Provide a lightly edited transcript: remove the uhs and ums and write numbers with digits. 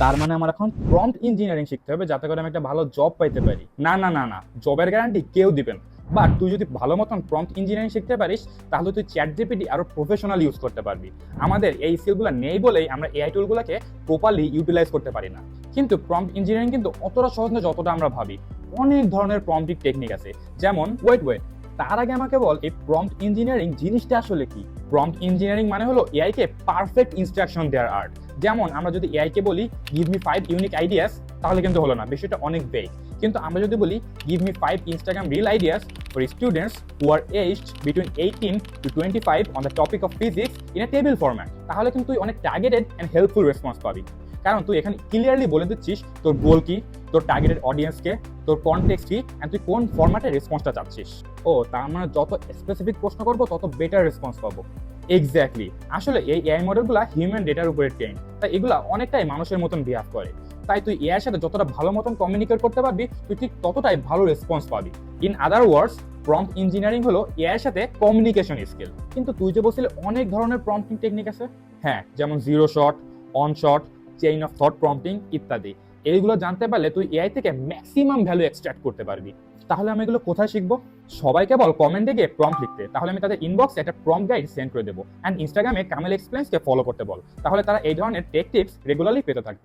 তার মানে আমার এখন প্রম্পট ইঞ্জিনিয়ারিং শিখতে হবে যাতে করে আমি একটা ভালো জব পাইতে পারি? না না না না, জবের গ্যারান্টি কেউ দিবে না। বাট তুই যদি ভালো মতন প্রম্পট ইঞ্জিনিয়ারিং শিখতে পারিস তাহলে তুই চ্যাট জিপিটি আরো প্রফেশনাল ইউজ করতে পারবি। আমাদের এই স্কিলগুলো নেই বলেই আমরা এআই টুলগুলোকে প্রপারলি ইউটিলাইজ করতে পারি না। কিন্তু প্রম্পট ইঞ্জিনিয়ারিং কিন্তু অতটা সহজ না যতটা আমরা ভাবি। অনেক ধরনের প্রম্পটিং টেকনিক আছে, যেমন ওয়েট, তার আগে আমাকে বল এই প্রম্পট ইঞ্জিনিয়ারিং জিনিসটা আসলে কি? প্রম্পট ইঞ্জিনিয়ারিং মানে হলো এআই কে পারফেক্ট ইনস্ট্রাকশন দেওয়ার আর্ট। যেমন আমরা যদি এআই কে বলি গিভ মি 5 ইউনিক আইডিয়াস, তাহলে কিন্তু হলো না, বিষয়টা অনেক বেগ। কিন্তু আমরা যদি বলি give me 5 Instagram reel ideas for students who are aged between 18 to 25 on the topic of physics in a table format, তাহলে কিন্তু তুই অনেক টার্গেটেড এন্ড হেল্পফুল রেসপন্স পাবি। কারণ তুই এখানে ক্লিয়ারলি বলে দিচ্ছিস তোর গোল কি, তোর টার্গেটেড অডিয়েন্সকে, তোর কনটেক্সট কি, এন্ড তুই কোন ফরম্যাটে রেসপন্সটা চাচ্ছিস। ও তার মানে যত স্পেসিফিক প্রশ্ন করবো তত বেটার রেসপন্স পাবো। এক্স্যাক্টলি, আসলে এই এআই মডেলগুলো হিউম্যান ডেটার উপরে ট্রেন্ড, তাই এগুলা অনেকটাই মানুষের মতন বিহেভ করে। তাই তুই এআই এর সাথে যতটা ভালো মতন কমিউনিকেট করতে পারবি তুই ঠিক ততটাই ভালো রেসপন্স পাবি। In other words, prompt engineering হলো এআই এর সাথে কমিউনিকেশন স্কিল। কিন্তু তুই যে বলছিলি অনেক ধরনের প্রম্পটিং টেকনিক আছে। হ্যাঁ, যেমন zero shot, on shot, chain of thought prompting ইত্যাদি। এইগুলো জানতে পারলে তুই এআই থেকে ম্যাক্সিমাম ভ্যালু এক্সট্রাক্ট করতে পারবি। তাহলে আমি এগুলো কোথায় শিখবো? সবাইকে বল কমেন্টে গিয়ে প্রম্পট লিখতে, তাহলে আমি তাদের ইনবক্সে একটা প্রম্পট গাইড সেন্ড করে দেবো। অ্যান্ড ইনস্টাগ্রামে কামেল এক্সপ্লেন্সকে ফলো করতে বল, তাহলে তারা এই ধরনের টেক টিপস রেগুলারলি পেতে থাকবে।